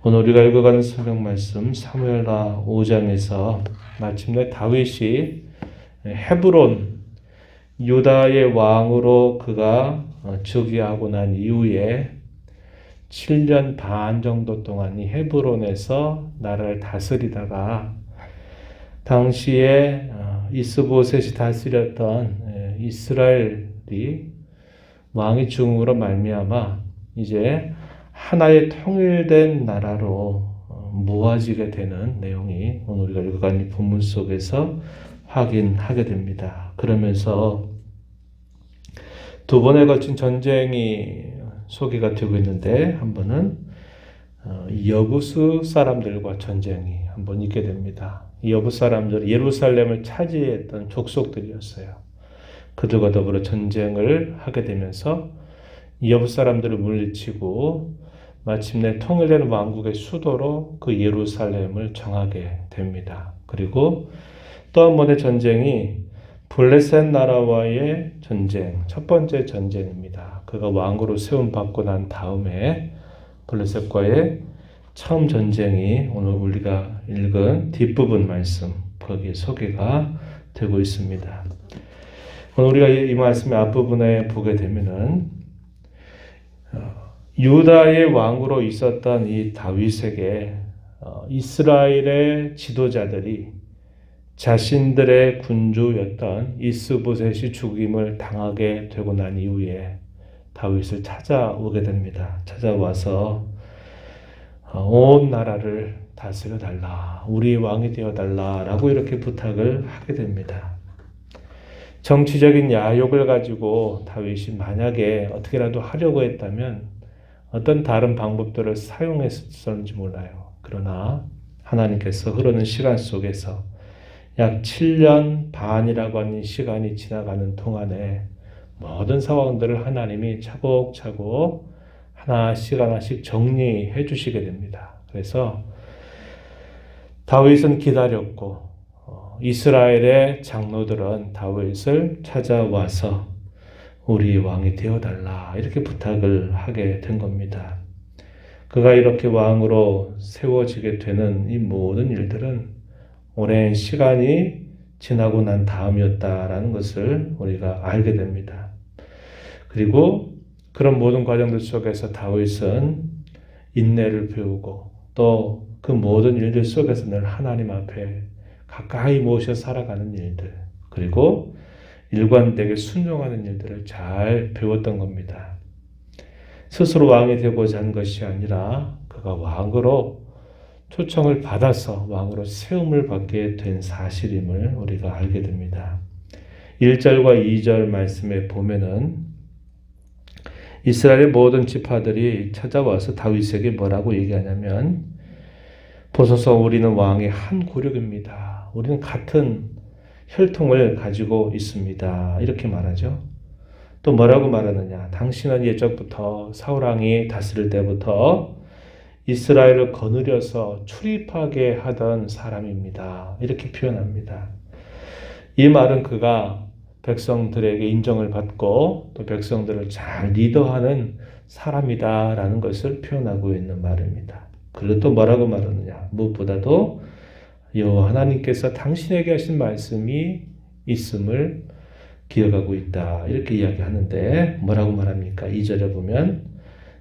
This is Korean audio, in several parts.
오늘 우리가 읽어가는 성경 말씀 사무엘하 5장에서 마침내 다윗이 헤브론 유다의 왕으로 그가 즉위하고 난 이후에 7년 반 정도 동안 이 헤브론에서 나라를 다스리다가 당시에 이스보셋이 다스렸던 이스라엘이 왕이 죽음으로 말미암아 이제 하나의 통일된 나라로 모아지게 되는 내용이 오늘 우리가 읽어가는 이 본문 속에서 확인하게 됩니다. 그러면서 두 번에 걸친 전쟁이 소개가 되고 있는데 한 번은 여부수 사람들과 전쟁이 한 번 있게 됩니다. 이 여부수 사람들은 예루살렘을 차지했던 족속들이었어요. 그들과 더불어 전쟁을 하게 되면서 여부수 사람들을 물리치고 마침내 통일된 왕국의 수도로 그 예루살렘을 정하게 됩니다. 그리고 또 한 번의 전쟁이 블레셋 나라와의 전쟁, 첫 번째 전쟁입니다. 그가 왕으로 세움받고 난 다음에 블레셋과의 처음 전쟁이 오늘 우리가 읽은 뒷부분 말씀, 거기에 소개가 되고 있습니다. 오늘 우리가 이 말씀의 앞부분에 보게 되면은 유다의 왕으로 있었던 이 다윗에게 이스라엘의 지도자들이 자신들의 군주였던 이스보셋이 죽임을 당하게 되고 난 이후에 다윗을 찾아오게 됩니다. 찾아와서 온 나라를 다스려 달라, 우리 왕이 되어 달라라고 이렇게 부탁을 하게 됩니다. 정치적인 야욕을 가지고 다윗이 만약에 어떻게라도 하려고 했다면 어떤 다른 방법들을 사용했었는지 몰라요. 그러나 하나님께서 흐르는 시간 속에서 약 7년 반이라고 하는 시간이 지나가는 동안에 모든 상황들을 하나님이 차곡차곡 하나씩 정리해 주시게 됩니다. 그래서 다윗은 기다렸고 이스라엘의 장로들은 다윗을 찾아와서 우리 왕이 되어달라 이렇게 부탁을 하게 된 겁니다. 그가 이렇게 왕으로 세워지게 되는 이 모든 일들은 오랜 시간이 지나고 난 다음이었다라는 것을 우리가 알게 됩니다. 그리고 그런 모든 과정들 속에서 다윗은 인내를 배우고 또 그 모든 일들 속에서 늘 하나님 앞에 가까이 모셔 살아가는 일들, 그리고 일관되게 순종하는 일들을 잘 배웠던 겁니다. 스스로 왕이 되고자 한 것이 아니라 그가 왕으로 초청을 받아서 왕으로 세움을 받게 된 사실임을 우리가 알게 됩니다. 1절과 2절 말씀에 보면은 이스라엘의 모든 지파들이 찾아와서 다윗에게 뭐라고 얘기하냐면 보소서 우리는 왕의 한 고륙입니다. 우리는 같은 혈통을 가지고 있습니다. 이렇게 말하죠. 또 뭐라고 말하느냐. 당신은 예적부터 사울왕이 다스릴 때부터 이스라엘을 거느려서 출입하게 하던 사람입니다. 이렇게 표현합니다. 이 말은 그가 백성들에게 인정을 받고 또 백성들을 잘 리더하는 사람이다라는 것을 표현하고 있는 말입니다. 그리고 또 뭐라고 말하느냐. 무엇보다도 여호와 하나님께서 당신에게 하신 말씀이 있음을 기억하고 있다. 이렇게 이야기하는데 뭐라고 말합니까? 2절에 보면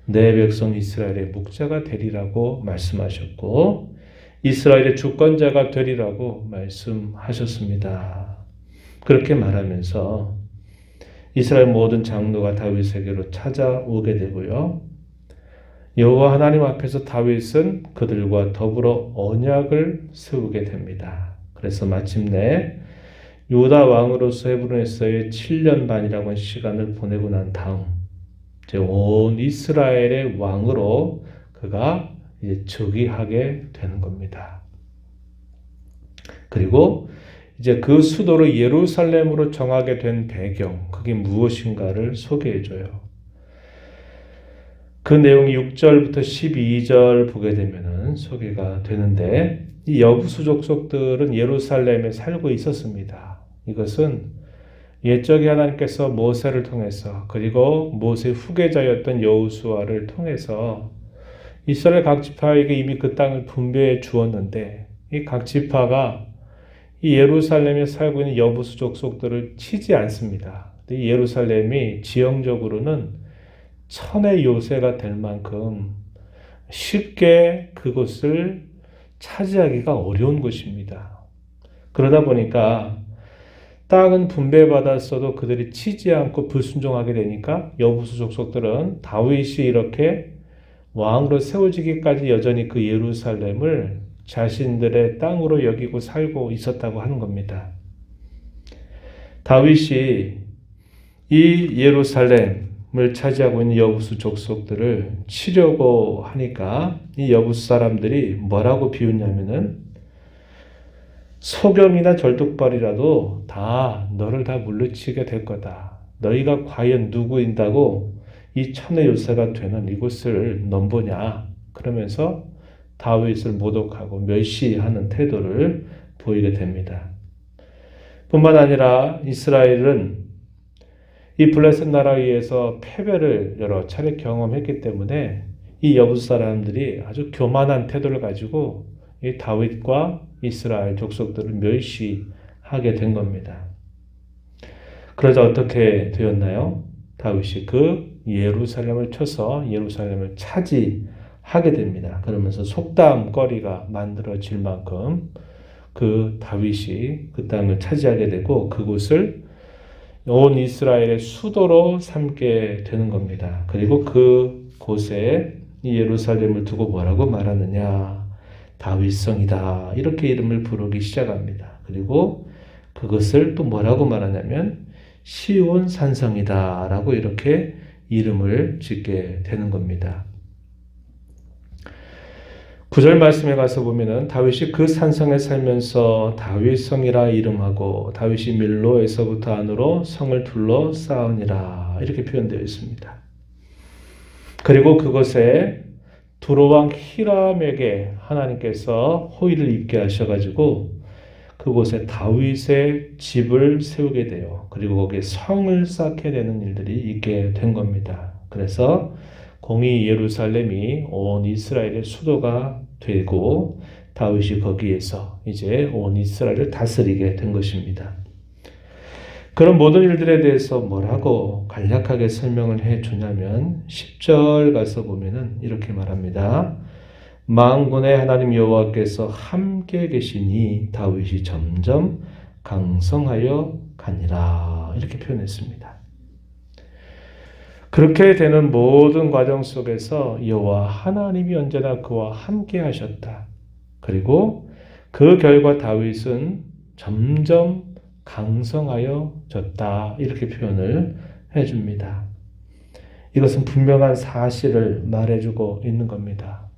내 백성 이스라엘의 목자가 되리라고 말씀하셨고 이스라엘의 주권자가 되리라고 말씀하셨습니다. 그렇게 말하면서 이스라엘 모든 장로가 다윗에게로 찾아오게 되고요. 여호와 하나님 앞에서 다윗은 그들과 더불어 언약을 세우게 됩니다. 그래서 마침내 유다 왕으로서 헤브론에서의 7년 반이라고 하는 시간을 보내고 난 다음 이제 온 이스라엘의 왕으로 그가 이제 즉위하게 되는 겁니다. 그리고 이제 그 수도를 예루살렘으로 정하게 된 배경, 그게 무엇인가를 소개해 줘요. 그 내용이 6절부터 12절 보게 되면은 소개가 되는데 이 여부수 족속들은 예루살렘에 살고 있었습니다. 이것은 옛적에 하나님께서 모세를 통해서 그리고 모세 후계자였던 여호수아를 통해서 이스라엘 각 지파에게 이미 그 땅을 분배해 주었는데 이 각 지파가 이 예루살렘에 살고 있는 여부수 족속들을 치지 않습니다. 이 예루살렘이 지형적으로는 천의 요새가 될 만큼 쉽게 그곳을 차지하기가 어려운 곳입니다. 그러다 보니까 땅은 분배받았어도 그들이 치지 않고 불순종하게 되니까 여부수 족속들은 다윗이 이렇게 왕으로 세워지기까지 여전히 그 예루살렘을 자신들의 땅으로 여기고 살고 있었다고 하는 겁니다. 다윗이 이 예루살렘을 차지하고 있는 여부수 족속들을 치려고 하니까 이 여부수 사람들이 뭐라고 비웃냐면은 소경이나 절뚝발이라도 다 너를 다 물리치게 될 거다. 너희가 과연 누구인다고 이 천의 요새가 되는 이곳을 넘보냐. 그러면서 다윗을 모독하고 멸시하는 태도를 보이게 됩니다. 뿐만 아니라 이스라엘은 이 블레셋 나라에 의해서 패배를 여러 차례 경험했기 때문에 이 여부수 사람들이 아주 교만한 태도를 가지고 이 다윗과 이스라엘 족속들을 멸시하게 된 겁니다. 그러자 어떻게 되었나요? 다윗이 그 예루살렘을 쳐서 예루살렘을 차지하게 됩니다. 그러면서 속담거리가 만들어질 만큼 그 다윗이 그 땅을 차지하게 되고 그곳을 온 이스라엘의 수도로 삼게 되는 겁니다. 그리고 그 곳에 이 예루살렘을 두고 뭐라고 말하느냐? 다윗성이다. 이렇게 이름을 부르기 시작합니다. 그리고 그것을 또 뭐라고 말하냐면 시온 산성이다. 라고 이렇게 이름을 짓게 되는 겁니다. 9절 말씀에 가서 보면은 다윗이 그 산성에 살면서 다윗성이라 이름하고 다윗이 밀로에서부터 안으로 성을 둘러 쌓으니라. 이렇게 표현되어 있습니다. 그리고 그것에 두로왕 히람에게 하나님께서 호의를 입게 하셔가지고 그곳에 다윗의 집을 세우게 돼요. 그리고 거기에 성을 쌓게 되는 일들이 있게 된 겁니다. 그래서 공의 예루살렘이 온 이스라엘의 수도가 되고 다윗이 거기에서 이제 온 이스라엘을 다스리게 된 것입니다. 그런 모든 일들에 대해서 뭐라고 간략하게 설명을 해 주냐면 10절 가서 보면은 이렇게 말합니다. 만군의 하나님 여호와께서 함께 계시니 다윗이 점점 강성하여 가니라. 이렇게 표현했습니다. 그렇게 되는 모든 과정 속에서 여호와 하나님이 언제나 그와 함께 하셨다. 그리고 그 결과 다윗은 점점 강성하여졌다. 이렇게 표현을 해줍니다. 이것은 분명한 사실을 말해주고 있는 겁니다.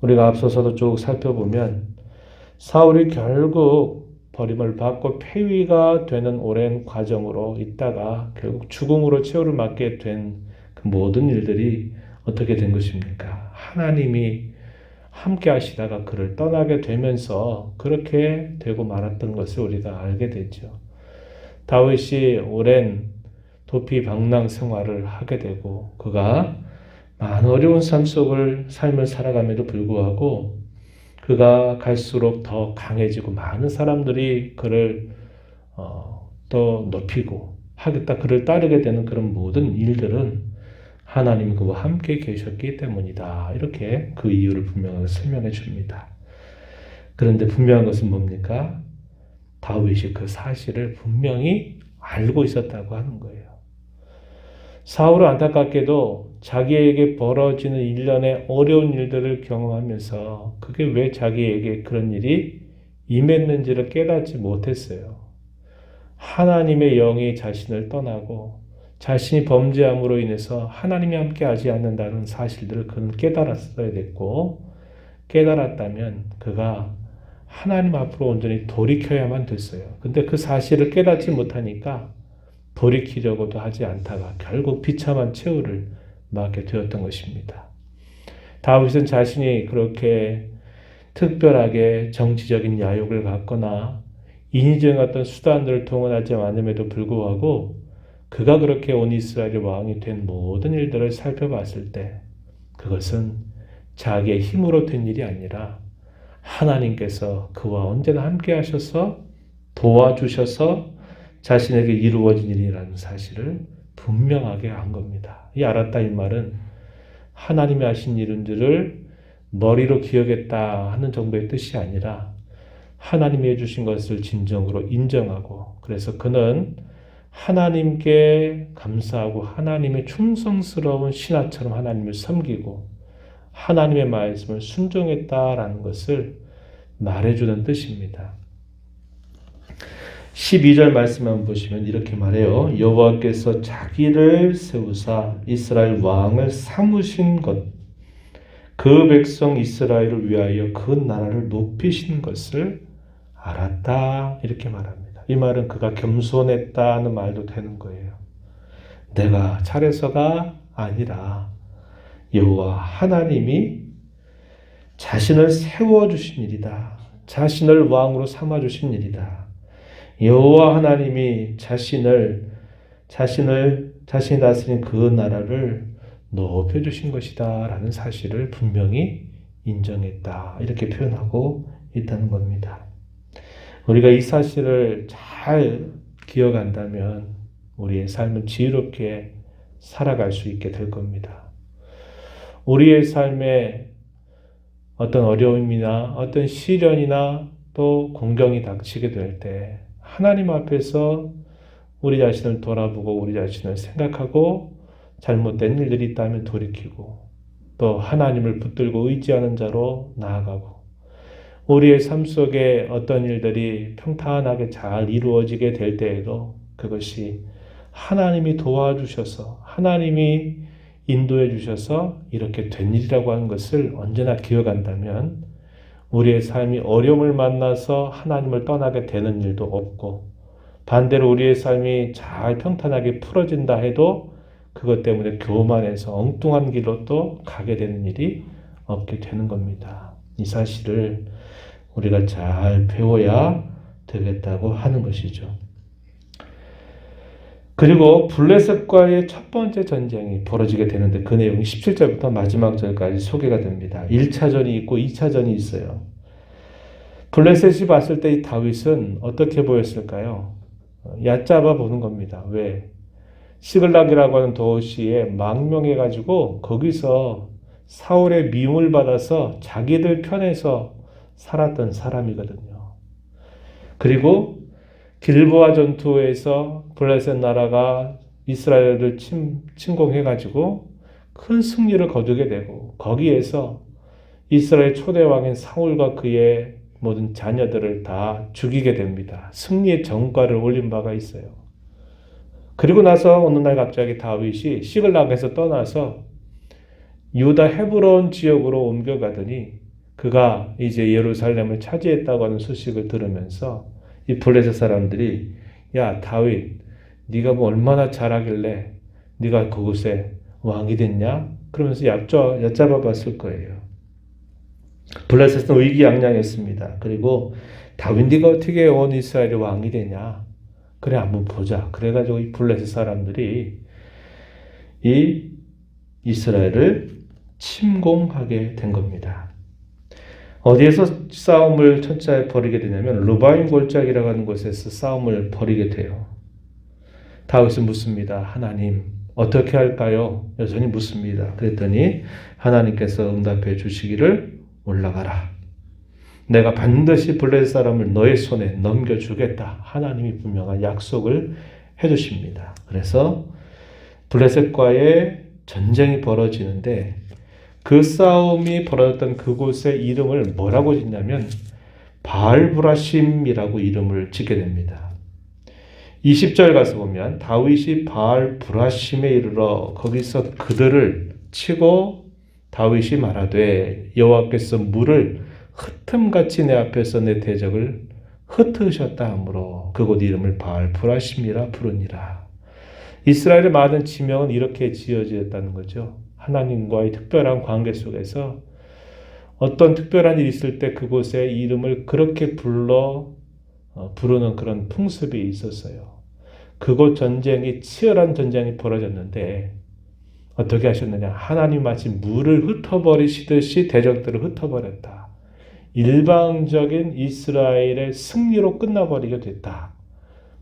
우리가 앞서서도 쭉 살펴보면 사울이 결국 버림을 받고 폐위가 되는 오랜 과정으로 있다가 결국 죽음으로 최후를 맞게 된 그 모든 일들이 어떻게 된 것입니까? 하나님이 함께 하시다가 그를 떠나게 되면서 그렇게 되고 말았던 것을 우리가 알게 되죠. 다윗이 오랜 도피 방랑 생활을 하게 되고 그가 많은 어려운 삶을 살아감에도 불구하고 그가 갈수록 더 강해지고 많은 사람들이 그를 더 높이고 하겠다 그를 따르게 되는 그런 모든 일들은 하나님이 그와 함께 계셨기 때문이다. 이렇게 그 이유를 분명하게 설명해 줍니다. 그런데 분명한 것은 뭡니까? 다윗이 그 사실을 분명히 알고 있었다고 하는 거예요. 사울은 안타깝게도 자기에게 벌어지는 일련의 어려운 일들을 경험하면서 그게 왜 자기에게 그런 일이 임했는지를 깨닫지 못했어요. 하나님의 영이 자신을 떠나고 자신이 범죄함으로 인해서 하나님이 함께 하지 않는다는 사실들을 그는 깨달았어야 됐고 깨달았다면 그가 하나님 앞으로 온전히 돌이켜야만 됐어요. 근데 그 사실을 깨닫지 못하니까 돌이키려고도 하지 않다가 결국 비참한 최후를 맞게 되었던 것입니다. 다윗은 자신이 그렇게 특별하게 정치적인 야욕을 갖거나 인위적인 어떤 수단들을 동원하지 않음에도 불구하고 그가 그렇게 온 이스라엘의 왕이 된 모든 일들을 살펴봤을 때 그것은 자기의 힘으로 된 일이 아니라 하나님께서 그와 언제나 함께 하셔서 도와주셔서 자신에게 이루어진 일이라는 사실을 분명하게 한 겁니다. 이 알았다 이 말은 하나님이 하신 일들을 머리로 기억했다 하는 정도의 뜻이 아니라 하나님이 해주신 것을 진정으로 인정하고, 그래서 그는 하나님께 감사하고 하나님의 충성스러운 신하처럼 하나님을 섬기고 하나님의 말씀을 순종했다라는 것을 말해주는 뜻입니다. 12절 말씀 한번 보시면 이렇게 말해요. 여호와께서 자기를 세우사 이스라엘 왕을 삼으신 것, 그 백성 이스라엘을 위하여 그 나라를 높이신 것을 알았다, 이렇게 말합니다. 이 말은 그가 겸손했다는 말도 되는 거예요. 내가 잘해서가 아니라 여호와 하나님이 자신을 세워주신 일이다. 자신을 왕으로 삼아주신 일이다. 여호와 하나님이 자신이 다스린 그 나라를 높여주신 것이다 라는 사실을 분명히 인정했다, 이렇게 표현하고 있다는 겁니다. 우리가 이 사실을 잘 기억한다면 우리의 삶은 지혜롭게 살아갈 수 있게 될 겁니다. 우리의 삶에 어떤 어려움이나 어떤 시련이나 또 공경이 닥치게 될 때 하나님 앞에서 우리 자신을 돌아보고 우리 자신을 생각하고 잘못된 일들이 있다면 돌이키고 또 하나님을 붙들고 의지하는 자로 나아가고, 우리의 삶 속에 어떤 일들이 평탄하게 잘 이루어지게 될 때에도 그것이 하나님이 도와주셔서 하나님이 인도해 주셔서 이렇게 된 일이라고 하는 것을 언제나 기억한다면 우리의 삶이 어려움을 만나서 하나님을 떠나게 되는 일도 없고, 반대로 우리의 삶이 잘 평탄하게 풀어진다 해도 그것 때문에 교만해서 엉뚱한 길로 또 가게 되는 일이 없게 되는 겁니다. 이 사실을 우리가 잘 배워야 되겠다고 하는 것이죠. 그리고 블레셋과의 첫 번째 전쟁이 벌어지게 되는데 그 내용이 17절부터 마지막 절까지 소개가 됩니다. 1차전이 있고 2차전이 있어요. 블레셋이 봤을 때 이 다윗은 어떻게 보였을까요? 얕잡아 보는 겁니다. 왜? 시글락이라고 하는 도시에 망명해가지고 거기서 사울의 미움을 받아서 자기들 편에서 살았던 사람이거든요. 그리고 길보아 전투에서 블레셋 나라가 이스라엘을 침공해가지고 큰 승리를 거두게 되고 거기에서 이스라엘 초대왕인 사울과 그의 모든 자녀들을 다 죽이게 됩니다. 승리의 전과를 올린 바가 있어요. 그리고 나서 어느 날 갑자기 다윗이 시글락에서 떠나서 유다 헤브론 지역으로 옮겨가더니 그가 이제 예루살렘을 차지했다고 하는 소식을 들으면서 이 블레셋 사람들이 야 다윗 네가 뭐 얼마나 잘하길래 네가 그곳에 왕이 됐냐? 그러면서 얕잡아 봤을 거예요. 블레셋은 의기양양했습니다. 그리고 다윗 네가 어떻게 온 이스라엘의 왕이 되냐? 그래 한번 보자. 그래가지고 이 블레셋 사람들이 이 이스라엘을 침공하게 된 겁니다. 어디에서 싸움을 첫째 벌이게 되냐면 르바임 골짜기라고 하는 곳에서 싸움을 벌이게 돼요. 다윗은 묻습니다. 하나님 어떻게 할까요? 여전히 묻습니다. 그랬더니 하나님께서 응답해 주시기를 올라가라. 내가 반드시 블레셋 사람을 너의 손에 넘겨주겠다. 하나님이 분명한 약속을 해주십니다. 그래서 블레셋과의 전쟁이 벌어지는데 그 싸움이 벌어졌던 그곳의 이름을 뭐라고 짓냐면 바알브라심이라고 이름을 짓게 됩니다. 20절 가서 보면 다윗이 바알브라심에 이르러 거기서 그들을 치고 다윗이 말하되 여호와께서 물을 흩음같이 내 앞에서 내 대적을 흩으셨다 하므로 그곳 이름을 바알브라심이라 부르니라. 이스라엘의 많은 지명은 이렇게 지어졌다는 거죠. 하나님과의 특별한 관계 속에서 어떤 특별한 일이 있을 때 그곳의 이름을 그렇게 부르는 그런 풍습이 있었어요. 그곳 전쟁이 치열한 전쟁이 벌어졌는데 어떻게 하셨느냐? 하나님 마치 물을 흩어버리시듯이 대적들을 흩어버렸다. 일방적인 이스라엘의 승리로 끝나버리게 됐다.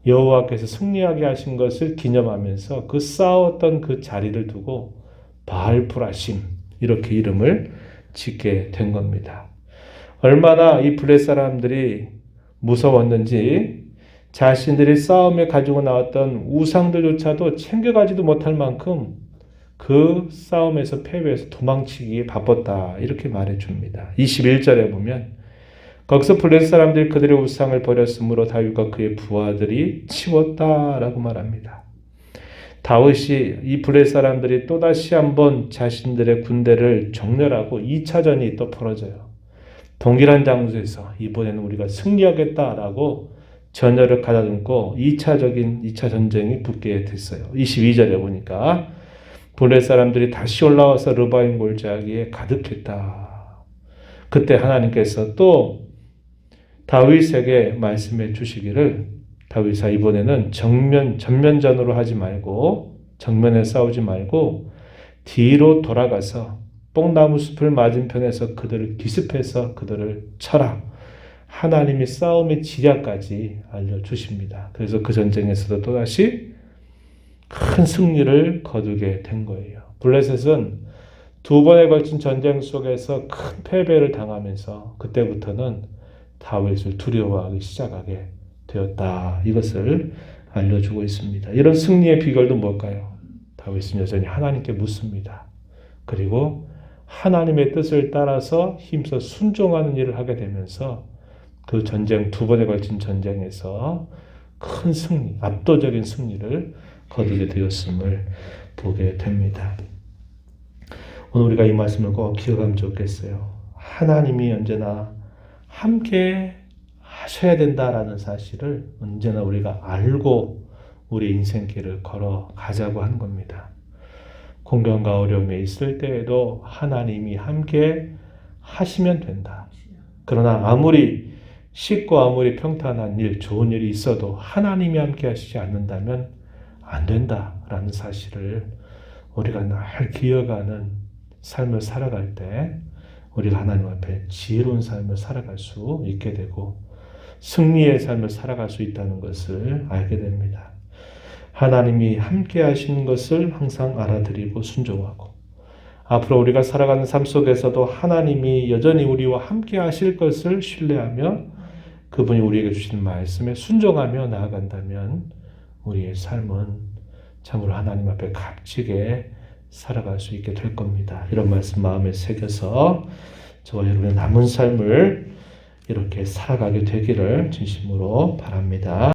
여호와께서 승리하게 하신 것을 기념하면서 그 싸웠던 그 자리를 두고 바알브라심 이렇게 이름을 짓게 된 겁니다. 얼마나 이 블레 사람들이 무서웠는지 자신들이 싸움에 가지고 나왔던 우상들조차도 챙겨가지도 못할 만큼 그 싸움에서 패배해서 도망치기에 바빴다 이렇게 말해줍니다. 21절에 보면 거기서 블레셋 사람들이 그들의 우상을 버렸으므로 다윗과 그의 부하들이 치웠다라고 말합니다. 다윗이 이 블레셋 사람들이 또다시 한번 자신들의 군대를 정렬하고 2차전이 또 벌어져요. 동일한 장소에서 이번에는 우리가 승리하겠다라고 전열을 가다듬고 2차 전쟁이 붙게 됐어요. 22절에 보니까 블레셋 사람들이 다시 올라와서 르바임 골짜기에 가득했다. 그때 하나님께서 또 다윗에게 말씀해 주시기를 다윗아 이번에는 전면전으로 하지 말고 정면에 싸우지 말고 뒤로 돌아가서 뽕나무 숲을 맞은편에서 그들을 기습해서 그들을 쳐라. 하나님이 싸움의 지략까지 알려주십니다. 그래서 그 전쟁에서도 또다시 큰 승리를 거두게 된 거예요. 블레셋은 두 번에 걸친 전쟁 속에서 큰 패배를 당하면서 그때부터는 다윗을 두려워하기 시작하게 되었다. 이것을 알려주고 있습니다. 이런 승리의 비결도 뭘까요? 다윗은 여전히 하나님께 묻습니다. 그리고 하나님의 뜻을 따라서 힘써 순종하는 일을 하게 되면서 그 전쟁 두 번에 걸친 전쟁에서 큰 승리, 압도적인 승리를 거두게 되었음을 보게 됩니다. 오늘 우리가 이 말씀을 꼭 기억하면 좋겠어요. 하나님이 언제나 함께 하셔야 된다라는 사실을 언제나 우리가 알고 우리 인생길을 걸어가자고 하는 겁니다. 공경과 어려움에 있을 때에도 하나님이 함께 하시면 된다. 그러나 아무리 쉽고 아무리 평탄한 일, 좋은 일이 있어도 하나님이 함께 하시지 않는다면 안 된다라는 사실을 우리가 늘 기억하는 삶을 살아갈 때 우리가 하나님 앞에 지혜로운 삶을 살아갈 수 있게 되고 승리의 삶을 살아갈 수 있다는 것을 알게 됩니다. 하나님이 함께 하시는 것을 항상 알아들이고 순종하고 앞으로 우리가 살아가는 삶 속에서도 하나님이 여전히 우리와 함께 하실 것을 신뢰하며 그분이 우리에게 주시는 말씀에 순종하며 나아간다면 우리의 삶은 참으로 하나님 앞에 값지게 살아갈 수 있게 될 겁니다. 이런 말씀 마음에 새겨서 저와 여러분의 남은 삶을 이렇게 살아가게 되기를 진심으로 바랍니다.